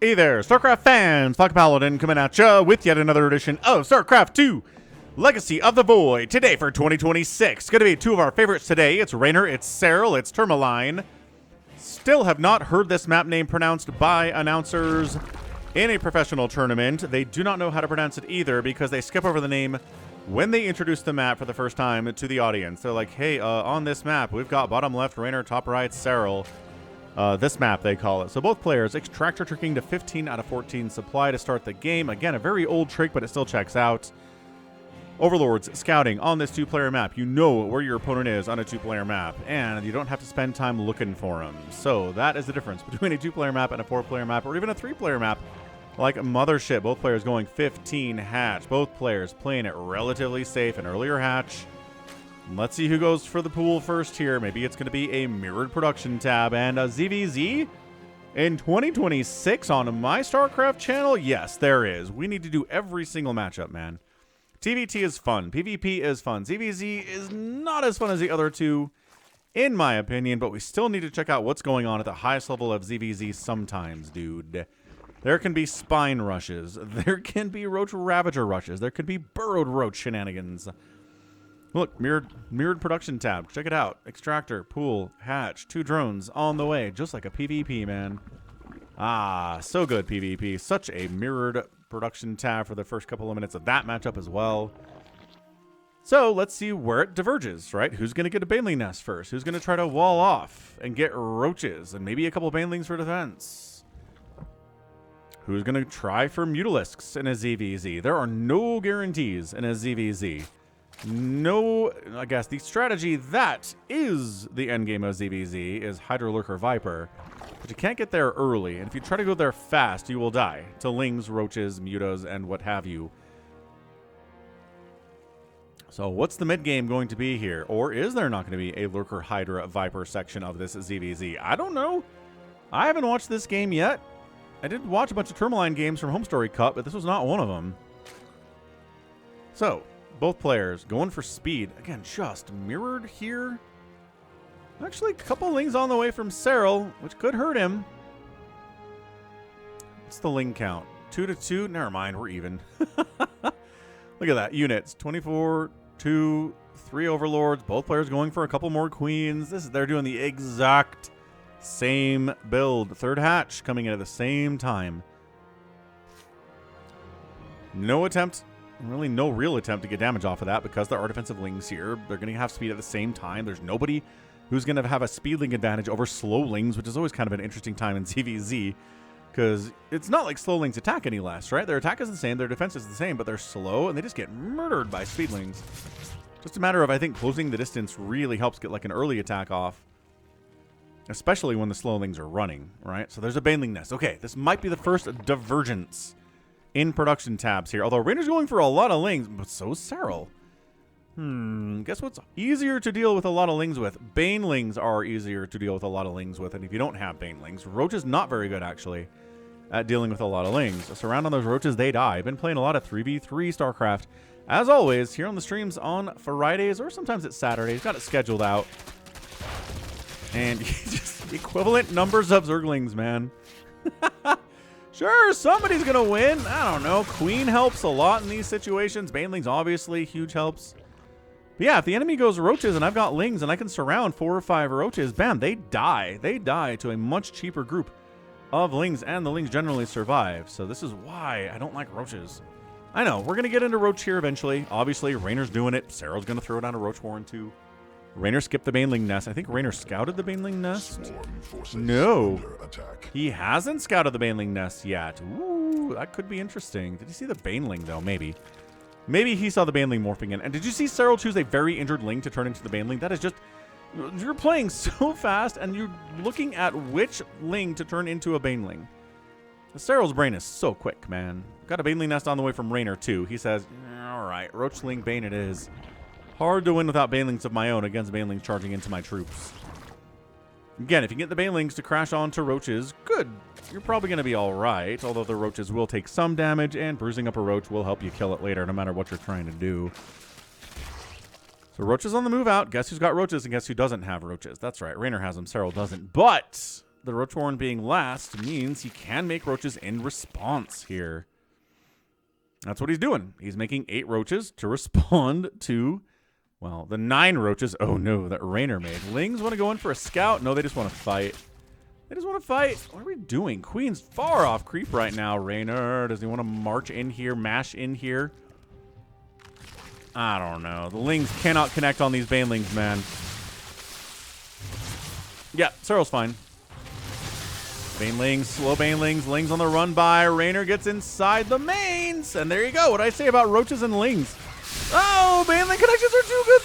Hey there, StarCraft fans! Falcon Paladin coming at ya with yet another edition of StarCraft 2 Legacy of the Void. Today for 2026. It's going to be two of our favorites today. It's Reynor, it's Serral, it's Tourmaline. Still have not heard this map name pronounced by announcers in a professional tournament. They do not know how to pronounce it either because they skip over the name when they introduce the map for the first time to the audience. They're like, hey, on this map, we've got bottom left Reynor, top right Serral. This map, they call it. So both players, extractor tricking to 15 out of 14 supply to start the game. Again, a very old trick, but it still checks out. Overlords scouting on this two-player map. You know where your opponent is on a two-player map, and you don't have to spend time looking for them. So that is the difference between a two-player map and a four-player map, or even a three-player map like Mothership. Both players going 15 hatch. Both players playing it relatively safe, an earlier hatch. Let's see who goes for the pool first here. Maybe it's going to be a mirrored production tab and a ZVZ in 2026 on my StarCraft channel. Yes, there is. We need to do every single matchup, man. TVT is fun. PvP is fun. ZVZ is not as fun as the other two, in my opinion, but we still need to check out what's going on at the highest level of ZVZ sometimes, dude. There can be spine rushes. There can be roach ravager rushes. There could be burrowed roach shenanigans. Look, mirrored production tab. Check it out. Extractor, pool, hatch, 2 drones on the way. Just like a PvP, man. Ah, so good PvP. Such a mirrored production tab for the first couple of minutes of that matchup as well. So let's see where it diverges, right? Who's going to get a baneling nest first? Who's going to try to wall off and get roaches and maybe a couple banelings for defense? Who's going to try for mutalisks in a ZVZ? There are no guarantees in a ZVZ. No, I guess the strategy that is the endgame of ZVZ is Hydra Lurker Viper, but you can't get there early, and if you try to go there fast, you will die to lings, roaches, mutas, and what have you. So what's the mid game going to be here? Or is there not going to be a Lurker Hydra Viper section of this ZVZ? I don't know. I haven't watched this game yet. I did watch a bunch of Tourmaline games from Home Story Cup, but this was not one of them. So both players going for speed. Again, just mirrored here. Actually, a couple lings on the way from Serral, which could hurt him. What's the ling count? 2 to 2? Never mind, we're even. Look at that. Units. 24, 2, 3 overlords. Both players going for a couple more queens. They're doing the exact same build. Third hatch coming in at the same time. No attempt. Really no real attempt to get damage off of that because there are defensive lings here. They're going to have speed at the same time. There's nobody who's going to have a speed ling advantage over slow lings, which is always kind of an interesting time in ZVZ because it's not like slow lings attack any less, right? Their attack is the same, their defense is the same, but they're slow and they just get murdered by speed lings. Just a matter of, I think, closing the distance really helps get like an early attack off, especially when the slow lings are running, right? So there's a baneling nest. Okay, this might be the first divergence in production tabs here. Although Reynor's going for a lot of lings, but so is Serral. Guess what's easier to deal with a lot of lings with? Banelings are easier to deal with a lot of lings with, and if you don't have banelings, Roach is not very good, actually, at dealing with a lot of lings. Surround on those roaches, they die. I've been playing a lot of 3v3 StarCraft, as always, here on the streams on Fridays, or sometimes it's Saturdays. Got it scheduled out. And just equivalent numbers of Zerglings, man. Sure, somebody's going to win. I don't know. Queen helps a lot in these situations. Banelings, obviously, huge helps. But yeah, if the enemy goes roaches and I've got lings and I can surround 4 or 5 roaches, bam, they die. They die to a much cheaper group of lings, and the lings generally survive. So this is why I don't like roaches. I know, we're going to get into roach here eventually. Obviously, Reynor's doing it. Serral's going to throw down a roach warren too. Reynor skipped the baneling nest. I think Reynor scouted the baneling nest. No, he hasn't scouted the baneling nest yet. Ooh, that could be interesting. Did you see the baneling though? Maybe he saw the baneling morphing in. And did you see Serral choose a very injured ling to turn into the baneling? That is just, you're playing so fast and you're looking at which ling to turn into a baneling. Serral's brain is so quick, man. Got a baneling nest on the way from Reynor too. He says, all right, roach ling bane it is. Hard to win without banelings of my own against banelings charging into my troops. Again, if you get the banelings to crash onto roaches, good. You're probably going to be all right, although the roaches will take some damage, and bruising up a roach will help you kill it later, no matter what you're trying to do. So roaches on the move out. Guess who's got roaches and guess who doesn't have roaches? That's right. Reynor has them. Serral doesn't. But the Roach Warren being last means he can make roaches in response here. That's what he's doing. He's making 8 roaches to respond to, well, the 9 roaches. Oh no, that Reynor made. Lings want to go in for a scout? No, they just want to fight. They just want to fight. What are we doing? Queen's far off creep right now. Reynor, does he want to march in here, mash in here? I don't know. The Lings cannot connect on these Banelings, man. Yeah, Serral's fine. Banelings, slow Banelings, Lings on the run by. Reynor gets inside the mains. And there you go. What did I say about roaches and Lings? Oh, Baneling connections are too good,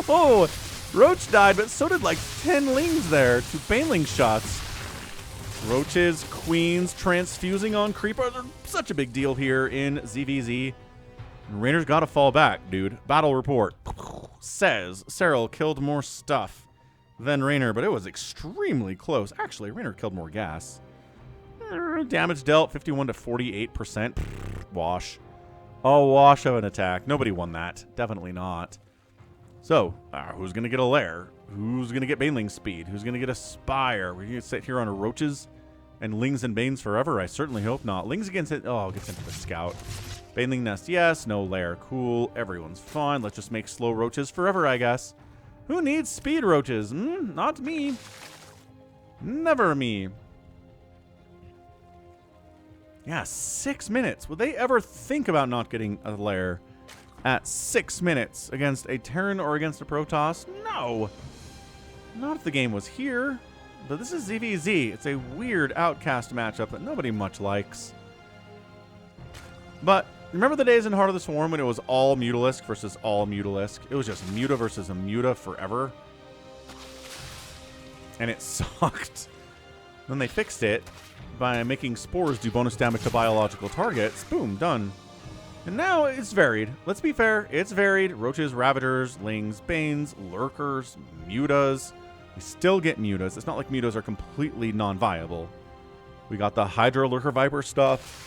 though. Roach died, but so did like 10 Lings there. 2 Baneling shots. Roaches, Queens, transfusing on Creeper. They're such a big deal here in ZVZ. Reynor's got to fall back, dude. Battle report says Serral killed more stuff than Reynor, but it was extremely close. Actually, Reynor killed more gas. Damage dealt 51 to 48%. Wash. A wash of an attack. Nobody won that. Definitely not. So, who's going to get a lair? Who's going to get Baneling speed? Who's going to get a spire? We're going to sit here on roaches and Lings and Banes forever? I certainly hope not. Lings gets into the scout. Baneling nest, yes. No lair, cool. Everyone's fine. Let's just make slow roaches forever, I guess. Who needs speed roaches? Not me. Never me. Yeah, 6 minutes. Would they ever think about not getting a lair at 6 minutes against a Terran or against a Protoss? No. Not if the game was here. But this is ZVZ. It's a weird outcast matchup that nobody much likes. But remember the days in Heart of the Swarm when it was all Mutalisk versus all Mutalisk? It was just Muta versus a Muta forever. And it sucked. Then they fixed it by making spores do bonus damage to biological targets. Boom, done. And now it's varied. Let's be fair, it's varied. Roaches, Ravagers, Lings, Banes, Lurkers, Mutas. We still get Mutas. It's not like Mutas are completely non-viable. We got the Hydra Lurker Viper stuff.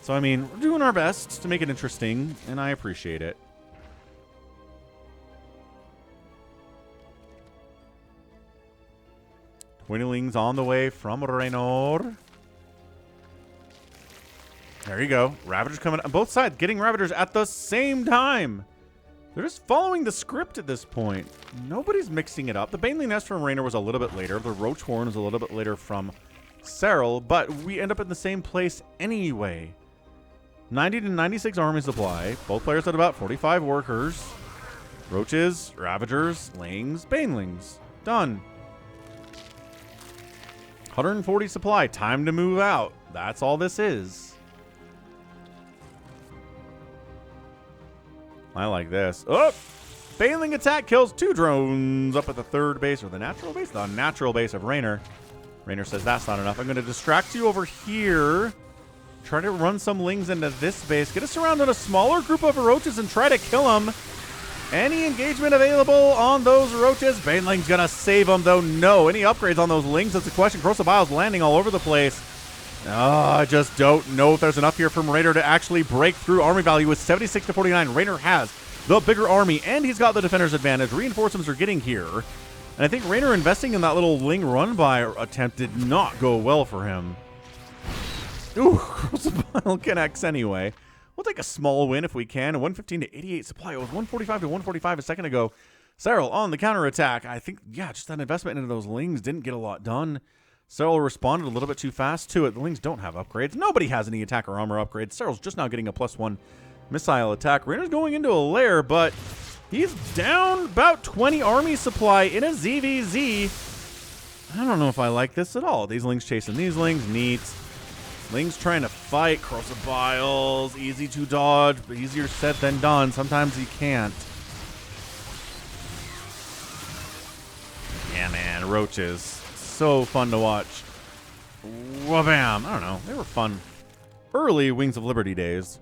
So, I mean, we're doing our best to make it interesting, and I appreciate it. Twinlings on the way from Reynor. There you go. Ravagers coming on both sides, getting Ravagers at the same time. They're just following the script at this point. Nobody's mixing it up. The Baneling Nest from Reynor was a little bit later. The Roach Horn was a little bit later from Serral, but we end up in the same place anyway. 90 to 96 army supply. Both players had about 45 workers. Roaches, Ravagers, Lings, Banelings. Done. 140 supply. Time to move out. That's all this is. I like this. Oh! Baneling attack kills 2 drones up at the 3rd base, or the natural base? The natural base of Reynor. Reynor says that's not enough. I'm going to distract you over here. Try to run some Lings into this base. Get us around on a smaller group of roaches and try to kill them. Any engagement available on those roaches? Baneling's going to save them, though. No. Any upgrades on those Lings? That's the question. Corrosive Bile's landing all over the place. I just don't know if there's enough here from Reynor to actually break through. Army value with 76 to 49. Reynor has the bigger army, and he's got the defender's advantage. Reinforcements are getting here. And I think Reynor investing in that little Ling run-by attempt did not go well for him. Ooh, Corrosive Bile connects anyway. We'll take a small win if we can. 115 to 88 supply. It was 145 to 145 a second ago. Serral on the counterattack. I think, yeah, just that investment into those Lings didn't get a lot done. Serral responded a little bit too fast to it. The Lings don't have upgrades. Nobody has any attack or armor upgrades. Serral's just now getting a +1 missile attack. Reynor's going into a lair, but he's down about 20 army supply in a ZVZ. I don't know if I like this at all. These Lings chasing these Lings. Neat. Lings trying to fight. Corrosive Biles. Easy to dodge, but easier said than done. Sometimes you can't. Yeah, man. Roaches. So fun to watch. Wabam. I don't know. They were fun. Early Wings of Liberty days.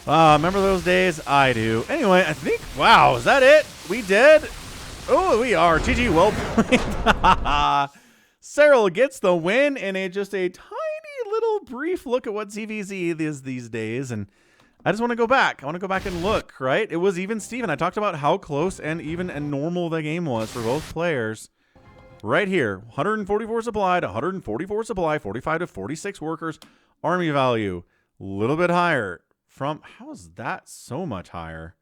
Remember those days? I do. Anyway, I think, wow, is that it? We did? Oh, we are. GG, well played. Serral gets the win in just a tiny little brief look at what ZVZ is these days. And I just want to go back. I want to go back and look, right? It was even Steven. I talked about how close and even and normal the game was for both players. right here. 144 supply to 144 supply, 45 to 46 workers. Army value, a little bit higher. From, how is that so much higher?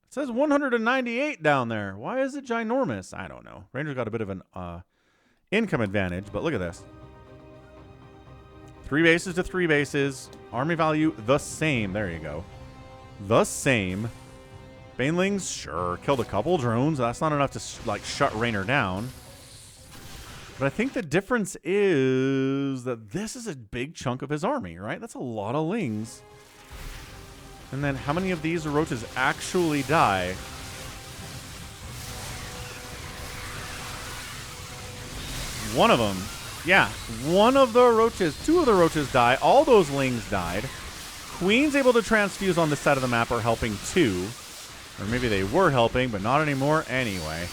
It says 198 down there. Why is it ginormous? I don't know. Rangers got a bit of an income advantage, but look at this. 3 bases to 3 bases. Army value, the same. There you go. The same. Banelings, sure. Killed a couple drones. That's not enough to, like, shut Reynor down. But I think the difference is that this is a big chunk of his army, right? That's a lot of lings. And then how many of these roaches actually die? One of them. Yeah, one of the roaches, 2 of the roaches die. All those lings died. Queen's able to transfuse on this side of the map are helping too. Or maybe they were helping, but not anymore anyway.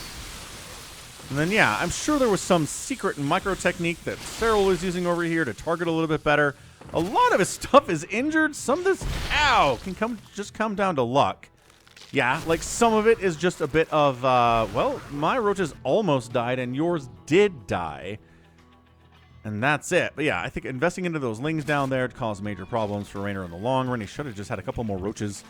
And then, yeah, I'm sure there was some secret micro technique that Serral was using over here to target a little bit better. A lot of his stuff is injured. Some of this, ow, can just come down to luck. Yeah, like some of it is just a bit of, well, my roaches almost died and yours did die. And that's it. But yeah, I think investing into those lings down there caused major problems for Reynor in the long run. He should have just had a couple more roaches,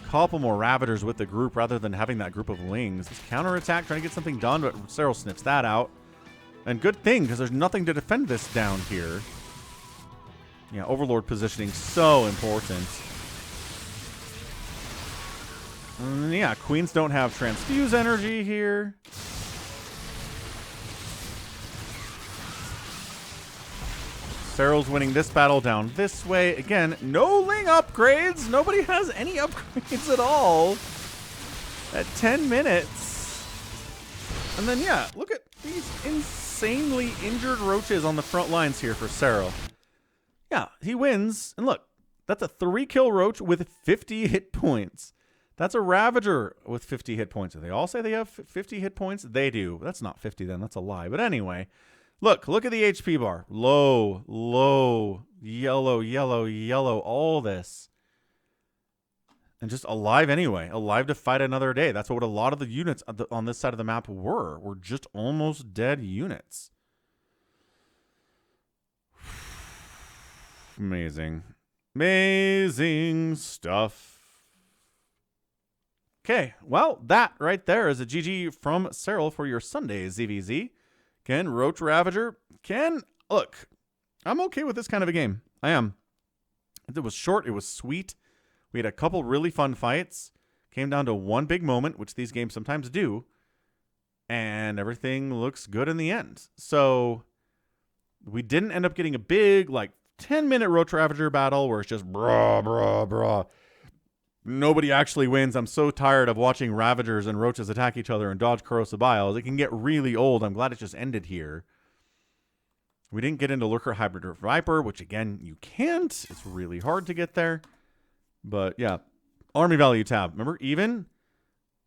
couple more Ravagers with the group rather than having that group of lings. This counterattack, trying to get something done, but Serral snips that out. And good thing, because there's nothing to defend this down here. Yeah, Overlord positioning, so important. And yeah, Queens don't have transfuse energy here. Serral's winning this battle down this way. Again, no ling upgrades. Nobody has any upgrades at all at 10 minutes. And then, yeah, look at these insanely injured roaches on the front lines here for Serral. Yeah, he wins. And look, that's a 3-kill roach with 50 hit points. That's a Ravager with 50 hit points. Do they all say they have 50 hit points? They do. That's not 50 then. That's a lie. But anyway, look at the HP bar. Low, low, yellow, yellow, yellow, all this. And just alive anyway. Alive to fight another day. That's what a lot of the units on this side of the map were just almost dead units. Amazing. Amazing stuff. Okay, well, that right there is a GG from Serral for your Sunday ZVZ. Ken, Roach Ravager. Ken, look, I'm okay with this kind of a game. I am. It was short. It was sweet. We had a couple really fun fights. Came down to one big moment, which these games sometimes do. And everything looks good in the end. So we didn't end up getting a big, like, 10-minute Roach Ravager battle where it's just brah, brah, brah. Nobody actually wins. I'm so tired of watching Ravagers and Roaches attack each other and dodge Corrosive Biles. It can get really old. I'm glad it just ended here. We didn't get into Lurker Hybrid or Viper, which, again, you can't. It's really hard to get there. But, yeah. Army value tab. Remember, even?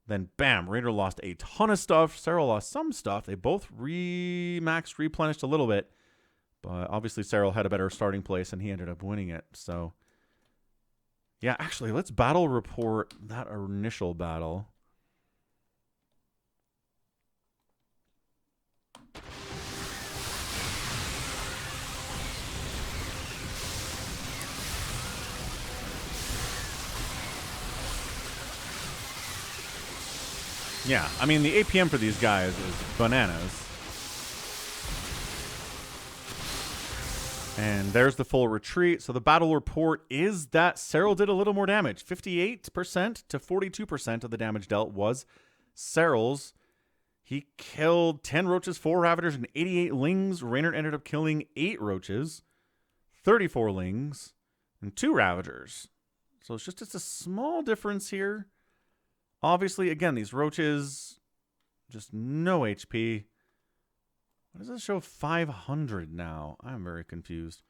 Then, bam, Reynor lost a ton of stuff. Serral lost some stuff. They both maxed, replenished a little bit. But obviously, Serral had a better starting place, and he ended up winning it. So, yeah, actually, let's battle report that initial battle. Yeah, I mean, the APM for these guys is bananas. And there's the full retreat. So the battle report is that Serral did a little more damage. 58% to 42% of the damage dealt was Serral's. He killed 10 roaches, 4 ravagers, and 88 lings. Reynor ended up killing 8 roaches, 34 lings, and 2 ravagers. So it's a small difference here. Obviously, again, these roaches, just no HP. Why does it show 500 now? I'm very confused.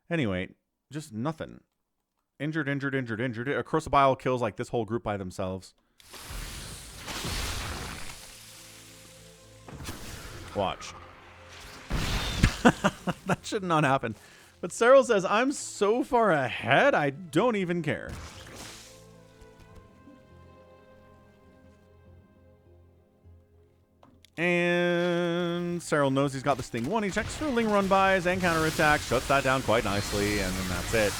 Anyway, just nothing. Injured, injured, injured, injured. A Corrosive Bile kills like this whole group by themselves. Watch. That should not happen. But Serral says, I'm so far ahead, I don't even care. And Serral knows he's got this thing one. He checks for Ling run-bys and counterattacks, shuts that down quite nicely, and then that's it.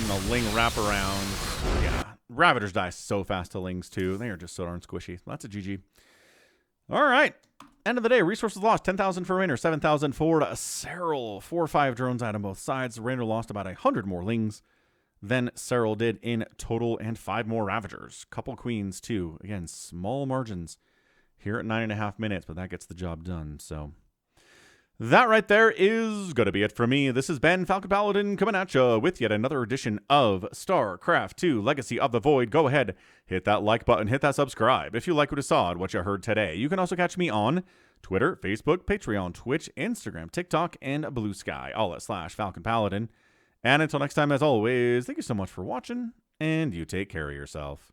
And the Ling wraparound. Yeah, Ravagers die so fast to Lings, too. They are just so darn squishy. That's a GG. All right. End of the day, resources lost. 10,000 for Reynor, 7,000 for Serral. 4 or 5 drones out on both sides. Reynor lost about 100 more Lings than Serral did in total, and 5 more Ravagers. Couple Queens, too. Again, small margins here at 9.5 minutes, but that gets the job done. So that right there is going to be it for me. This has been Falcon Paladin coming at you with yet another edition of StarCraft 2 Legacy of the Void. Go ahead, hit that like button, hit that subscribe if you like what you saw and what you heard today. You can also catch me on Twitter, Facebook, Patreon, Twitch, Instagram, TikTok, and Blue Sky, all at /Falcon Paladin. And until next time, as always, thank you so much for watching, and you take care of yourself.